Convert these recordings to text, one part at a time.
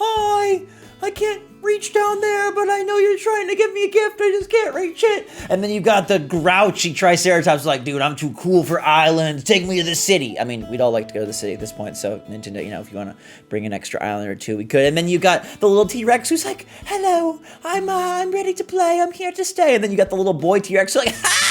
hi, I can't reach down there, but I know you're trying to give me a gift, I just can't reach it. And then you got the grouchy Triceratops like, dude, I'm too cool for islands, take me to the city. I mean, we'd all like to go to the city at this point, so Nintendo, you know, if you want to bring an extra island or two, we could. And then you got the little T-Rex who's like, hello, I'm ready to play, I'm here to stay. And then you got the little boy T-Rex who's like, ha!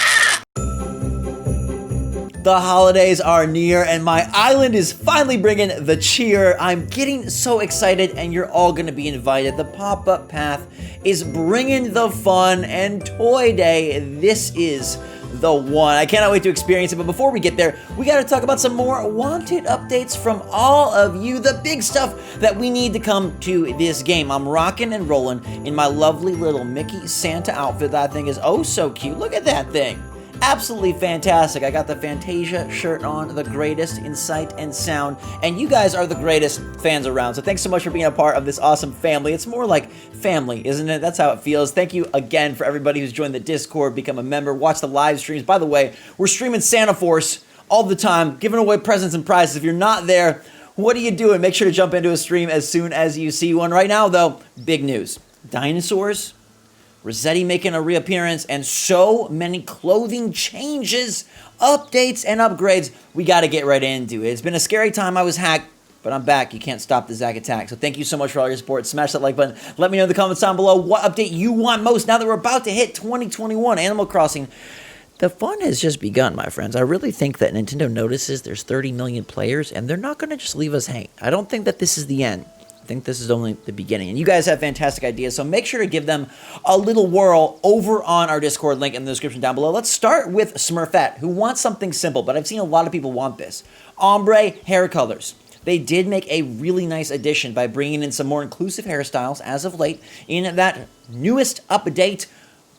The holidays are near and my island is finally bringing the cheer. I'm getting so excited and you're all going to be invited. The pop-up path is bringing the fun and Toy Day. This is the one. I cannot wait to experience it, but before we get there, we got to talk about some more wanted updates from all of you, the big stuff that we need to come to this game. I'm rocking and rolling in my lovely little Mickey Santa outfit that I think is oh so cute. Look at that thing. Absolutely fantastic. I got the Fantasia shirt on, the greatest in sight and sound, and you guys are the greatest fans around. So thanks so much for being a part of this awesome family. It's more like family, isn't it? That's how it feels. Thank you again for everybody who's joined the Discord, become a member, watch the live streams. By the way, we're streaming Santa Force all the time, giving away presents and prizes. If you're not there, what are you doing? Make sure to jump into a stream as soon as you see one. Right now, though, big news. Dinosaurs, Rossetti making a reappearance, and so many clothing changes, updates, and upgrades. We got to get right into it. It's been a scary time. I was hacked, but I'm back. You can't stop the Zack attack. So thank you so much for all your support. Smash that like button. Let me know in the comments down below what update you want most now that we're about to hit 2021 Animal Crossing. The fun has just begun, my friends. I really think that Nintendo notices there's 30 million players, and they're not going to just leave us hang. I don't think that this is the end. I think this is only the beginning. And you guys have fantastic ideas, so make sure to give them a little whirl over on our Discord link in the description down below. Let's start with Smurfette, who wants something simple, but I've seen a lot of people want this. Ombre hair colors. They did make a really nice addition by bringing in some more inclusive hairstyles as of late in that newest update.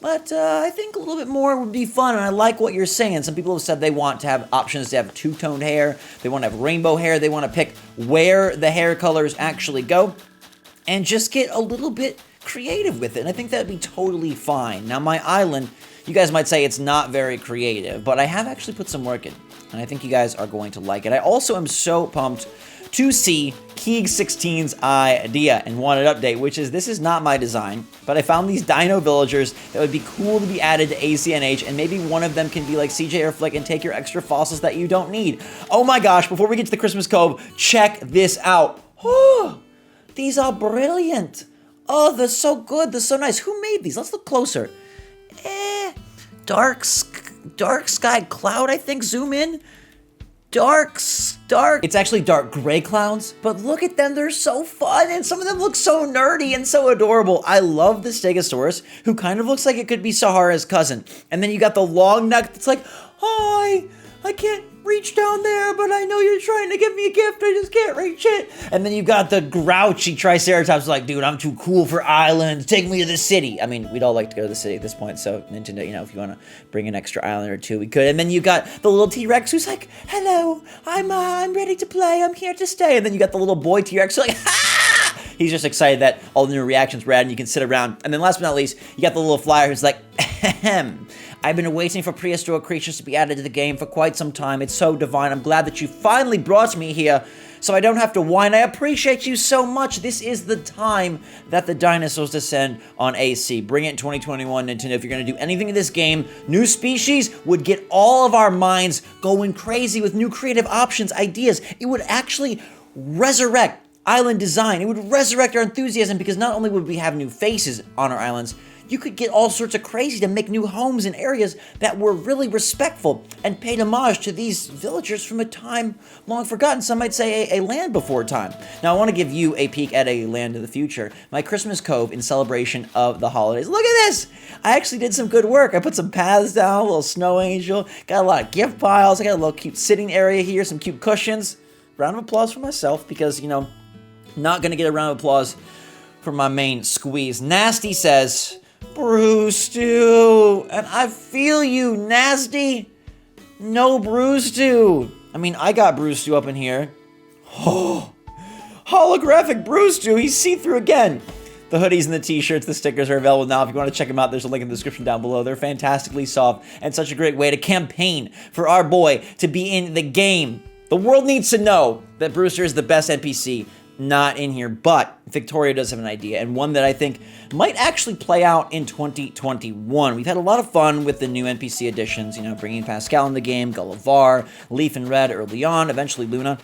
But I think a little bit more would be fun, and I like what you're saying. Some people have said they want to have options to have two-toned hair, they want to have rainbow hair, they want to pick where the hair colors actually go, and just get a little bit creative with it, and I think that'd be totally fine. Now, my island, you guys might say it's not very creative, but I have actually put some work in, and I think you guys are going to like it. I also am so pumped to see Keeg16's idea and wanted update, which is, this is not my design, but I found these Dino Villagers that would be cool to be added to ACNH, and maybe one of them can be like CJ or Flick and take your extra fossils that you don't need. Oh my gosh, before we get to the Christmas Cove, check this out. Oh, these are brilliant. Oh, they're so good, they're so nice. Who made these? Let's look closer. Dark sky cloud, I think, zoom in. It's actually dark gray clouds, but look at them, they're so fun, and some of them look so nerdy and so adorable. I love the Stegosaurus, who kind of looks like it could be Sahara's cousin. And then you got the long neck that's like, hi, I can't reach down there, but I know you're trying to give me a gift, I just can't reach it. And then you got the grouchy Triceratops like, dude, I'm too cool for islands, take me to the city. I mean, we'd all like to go to the city at this point, so Nintendo, you know, if you want to bring an extra island or two, we could. And then you got the little T-Rex who's like, hello, I'm ready to play, I'm here to stay. And then you got the little boy T-Rex who's like, ha! He's just excited that all the new reactions rad and you can sit around. And then last but not least, you got the little flyer who's like, ahem. I've been waiting for prehistoric creatures to be added to the game for quite some time. It's so divine. I'm glad that you finally brought me here so I don't have to whine. I appreciate you so much. This is the time that the dinosaurs descend on AC. Bring it in 2021, Nintendo. If you're going to do anything in this game, new species would get all of our minds going crazy with new creative options, ideas. It would actually resurrect island design. It would resurrect our enthusiasm because not only would we have new faces on our islands, you could get all sorts of crazy to make new homes in areas that were really respectful and paid homage to these villagers from a time long forgotten. Some might say a land before time. Now, I want to give you a peek at a land of the future. My Christmas Cove in celebration of the holidays. Look at this! I actually did some good work. I put some paths down, a little snow angel, got a lot of gift piles, I got a little cute sitting area here, some cute cushions. Round of applause for myself because, you know, not going to get a round of applause for my main squeeze. Nasty says, Brewster, and I feel you, Nasty. No Brewster. I mean, I got Brewster up in here. Oh, holographic Brewster. He's see-through again. The hoodies and the t-shirts, the stickers are available now. If you want to check them out, there's a link in the description down below. They're fantastically soft and such a great way to campaign for our boy to be in the game. The world needs to know that Brewster is the best NPC not in here, but Victoria does have an idea, and one that I think might actually play out in 2021. We've had a lot of fun with the new NPC additions, you know, bringing Pascal in the game, Gullivar, Leaf and Red early on, eventually Luna.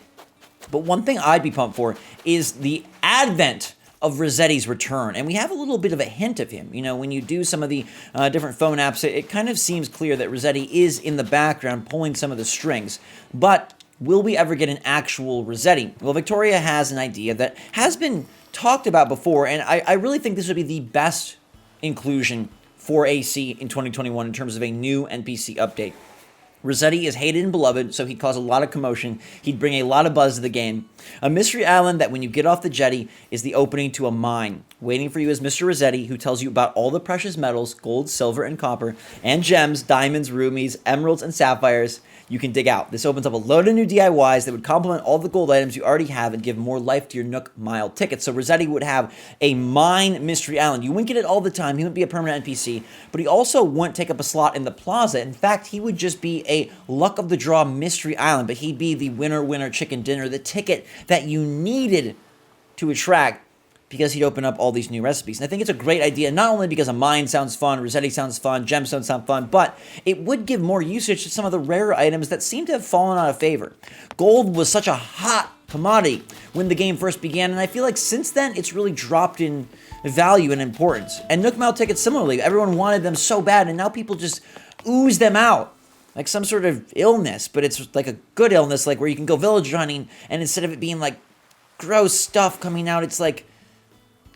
But one thing I'd be pumped for is the advent of Rossetti's return, and we have a little bit of a hint of him. You know, when you do some of the different phone apps, it kind of seems clear that Rossetti is in the background pulling some of the strings, but will we ever get an actual Rossetti? Well, Victoria has an idea that has been talked about before, and I really think this would be the best inclusion for AC in 2021 in terms of a new NPC update. Rossetti is hated and beloved, so he'd cause a lot of commotion. He'd bring a lot of buzz to the game. A mystery island that when you get off the jetty is the opening to a mine. Waiting for you is Mr. Rossetti, who tells you about all the precious metals, gold, silver, and copper, and gems, diamonds, rubies, emeralds, and sapphires you can dig out. This opens up a load of new DIYs that would complement all the gold items you already have and give more life to your Nook Mile tickets. So Rossetti would have a mine mystery island. You wouldn't get it all the time. He wouldn't be a permanent NPC, but he also wouldn't take up a slot in the plaza. In fact, he would just be a luck of the draw mystery island, but he'd be the winner chicken dinner, the ticket that you needed to attract, because he'd open up all these new recipes. And I think it's a great idea, not only because a mine sounds fun, Rossetti sounds fun, gemstones sound fun, but it would give more usage to some of the rarer items that seem to have fallen out of favor. Gold was such a hot commodity when the game first began, and I feel like since then, it's really dropped in value and importance. And Nook Mile tickets, similarly, everyone wanted them so bad, and now people just ooze them out like some sort of illness, but it's like a good illness, like where you can go villager hunting, and instead of it being like gross stuff coming out, it's like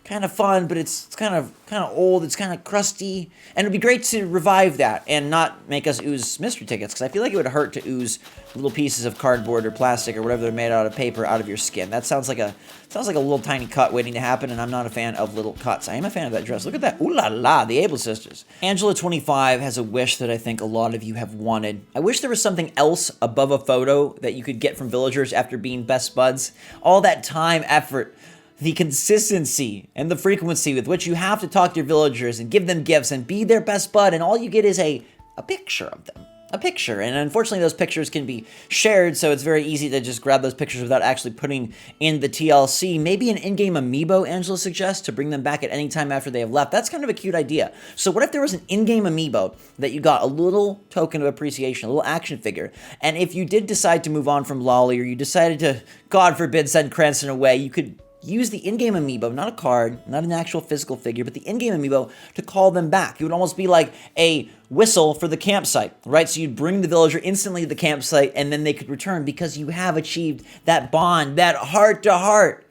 kind of fun, but it's kind of old, it's kind of crusty, and it'd be great to revive that and not make us ooze mystery tickets, because I feel like it would hurt to ooze little pieces of cardboard or plastic or whatever they're made out of paper out of your skin. That sounds like a little tiny cut waiting to happen, and I'm not a fan of little cuts. I am a fan of that dress. Look at that. Ooh la la, the Able Sisters. Angela25 has a wish that I think a lot of you have wanted. I wish there was something else above a photo that you could get from villagers after being best buds. All that time, effort, the consistency and the frequency with which you have to talk to your villagers and give them gifts and be their best bud, and all you get is a picture of them. A picture, and unfortunately those pictures can be shared, so it's very easy to just grab those pictures without actually putting in the TLC. Maybe an in-game amiibo, Angela suggests, to bring them back at any time after they have left. That's kind of a cute idea. So what if there was an in-game amiibo that you got a little token of appreciation, a little action figure, and if you did decide to move on from Lolly, or you decided to, God forbid, send Cranston away, you could use the in-game amiibo, not a card, not an actual physical figure, but the in-game amiibo to call them back. It would almost be like a whistle for the campsite, right? So you'd bring the villager instantly to the campsite, and then they could return because you have achieved that bond, that heart-to-heart.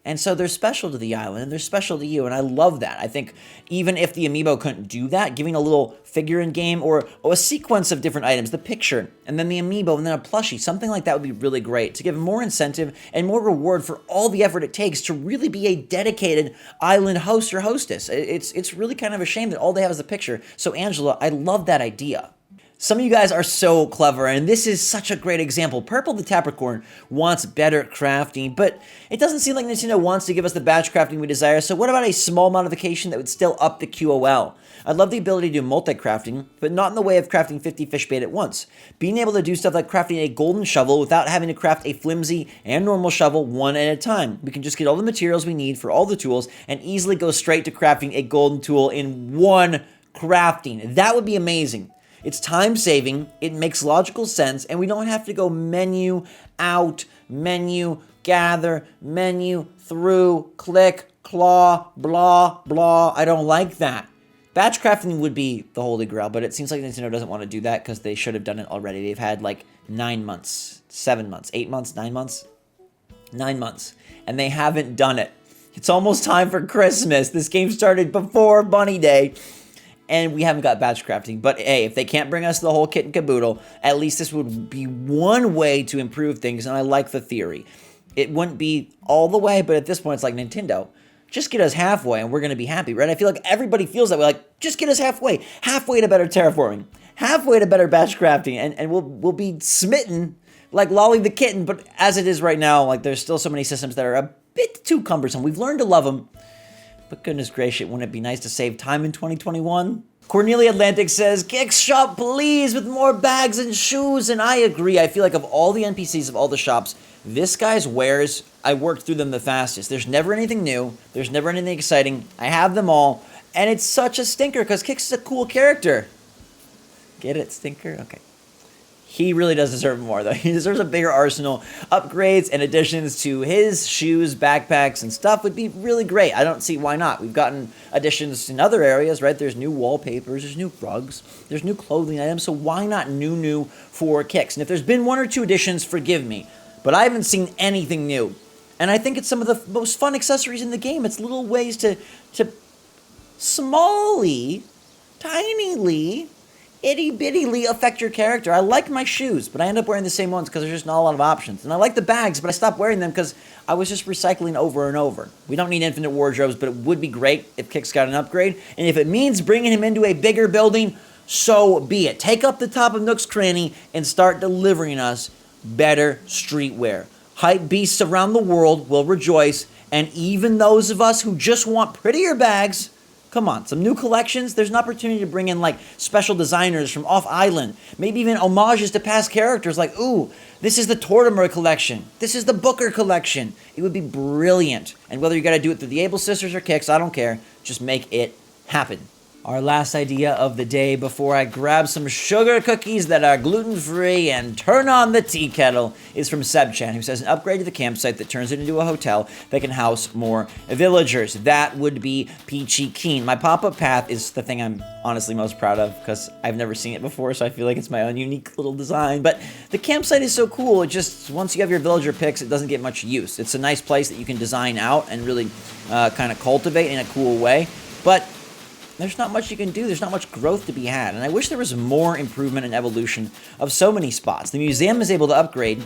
And so they're special to the island, and they're special to you, and I love that. I think even if the amiibo couldn't do that, giving a little figure in game or a sequence of different items, the picture, and then the amiibo, and then a plushie, something like that would be really great to give more incentive and more reward for all the effort it takes to really be a dedicated island host or hostess. It's really kind of a shame that all they have is a picture. So Angela, I love that idea. Some of you guys are so clever, and this is such a great example. Purple the Capricorn wants better crafting, but it doesn't seem like Nintendo wants to give us the batch crafting we desire, so what about a small modification that would still up the QOL? I'd love the ability to do multi-crafting, but not in the way of crafting 50 fish bait at once. Being able to do stuff like crafting a golden shovel without having to craft a flimsy and normal shovel one at a time. We can just get all the materials we need for all the tools and easily go straight to crafting a golden tool in one crafting. That would be amazing. It's time-saving, it makes logical sense, and we don't have to go menu, out, menu, gather, menu, through, click, claw, blah, blah. I don't like that. Batch crafting would be the holy grail, but it seems like Nintendo doesn't want to do that because they should have done it already. They've had like 9 months, 7 months, 8 months, 9 months? 9 months, and they haven't done it. It's almost time for Christmas. This game started before Bunny Day, and we haven't got batch crafting. But hey, if they can't bring us the whole kit and caboodle, at least this would be one way to improve things, and I like the theory. It wouldn't be all the way, but at this point, it's like Nintendo. Just get us halfway, and we're going to be happy, right? I feel like everybody feels that way. Like, just get us halfway. Halfway to better terraforming. Halfway to better batch crafting, and we'll be smitten like Lolly the Kitten. But as it is right now, like, there's still so many systems that are a bit too cumbersome. We've learned to love them. But goodness gracious, wouldn't it be nice to save time in 2021? Cornelia Atlantic says, Kix shop please with more bags and shoes. And I agree. I feel like of all the NPCs of all the shops, this guy's wares, I worked through them the fastest. There's never anything new. There's never anything exciting. I have them all. And it's such a stinker because Kix is a cool character. Get it, stinker? Okay. He really does deserve more, though. He deserves a bigger arsenal. Upgrades and additions to his shoes, backpacks, and stuff would be really great. I don't see why not. We've gotten additions in other areas, right? There's new wallpapers, there's new rugs, there's new clothing items, so why not new for Kix? And if there's been 1 or 2 additions, forgive me, but I haven't seen anything new. And I think it's some of the most fun accessories in the game. It's little ways to smally, tinily, itty-bittyly affect your character. I like my shoes, but I end up wearing the same ones because there's just not a lot of options. And I like the bags, but I stopped wearing them because I was just recycling over and over. We don't need infinite wardrobes, but it would be great if Kix got an upgrade. And if it means bringing him into a bigger building, so be it. Take up the top of Nook's Cranny and start delivering us better streetwear. Hype beasts around the world will rejoice, and even those of us who just want prettier bags, come on, some new collections. There's an opportunity to bring in like special designers from off-island. Maybe even homages to past characters like, ooh, this is the Tortimer collection. This is the Booker collection. It would be brilliant. And whether you got to do it through the Able Sisters or Kix, I don't care. Just make it happen. Our last idea of the day before I grab some sugar cookies that are gluten-free and turn on the tea kettle is from Sebchan, who says an upgrade to the campsite that turns it into a hotel that can house more villagers. That would be peachy keen. My pop-up path is the thing I'm honestly most proud of because I've never seen it before, so I feel like it's my own unique little design. But the campsite is so cool. It just, once you have your villager picks, it doesn't get much use. It's a nice place that you can design out and really kind of cultivate in a cool way. But there's not much you can do. There's not much growth to be had. And I wish there was more improvement and evolution of so many spots. The museum is able to upgrade,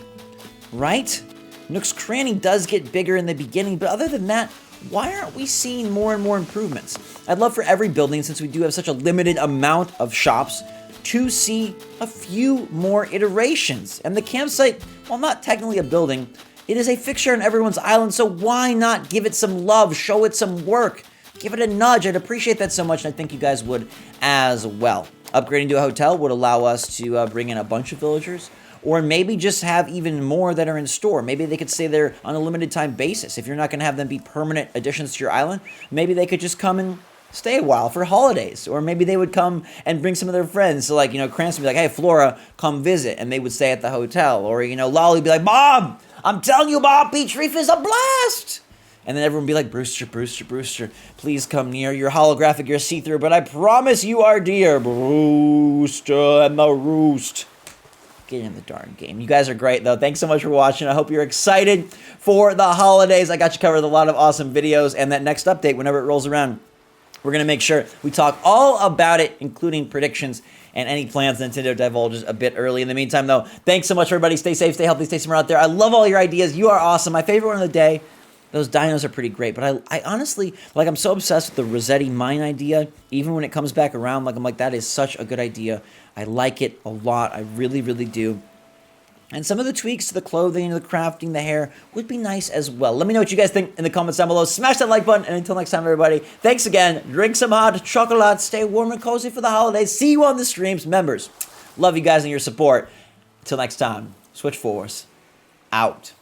right? Nook's Cranny does get bigger in the beginning, but other than that, why aren't we seeing more and more improvements? I'd love for every building, since we do have such a limited amount of shops, to see a few more iterations. And the campsite, while not technically a building, it is a fixture on everyone's island, so why not give it some love, show it some work? Give it a nudge. I'd appreciate that so much, and I think you guys would as well. Upgrading to a hotel would allow us to bring in a bunch of villagers, or maybe just have even more that are in store. Maybe they could stay there on a limited time basis. If you're not going to have them be permanent additions to your island, maybe they could just come and stay a while for holidays. Or maybe they would come and bring some of their friends. So like, Cranston would be like, hey, Flora, come visit. And they would stay at the hotel. Or, Lolly would be like, Mom, I'm telling you, Bob, Beach Reef is a blast. And then everyone would be like, Brewster, please come near. You're holographic, you're see-through, but I promise you are dear. Brewster and the Roost. Get in the darn game. You guys are great, though. Thanks so much for watching. I hope you're excited for the holidays. I got you covered with a lot of awesome videos. And that next update, whenever it rolls around, we're going to make sure we talk all about it, including predictions and any plans Nintendo divulges a bit early. In the meantime, though, thanks so much, everybody. Stay safe, stay healthy, stay smart out there. I love all your ideas. You are awesome. My favorite one of the day, those dinos are pretty great, but I honestly, I'm so obsessed with the Rossetti mine idea. Even when it comes back around, I'm like, that is such a good idea. I like it a lot. I really, really do. And some of the tweaks to the clothing, the crafting, the hair would be nice as well. Let me know what you guys think in the comments down below. Smash that like button, and until next time, everybody, thanks again. Drink some hot chocolate. Stay warm and cozy for the holidays. See you on the streams. Members, love you guys and your support. Until next time, SwitchForce, out.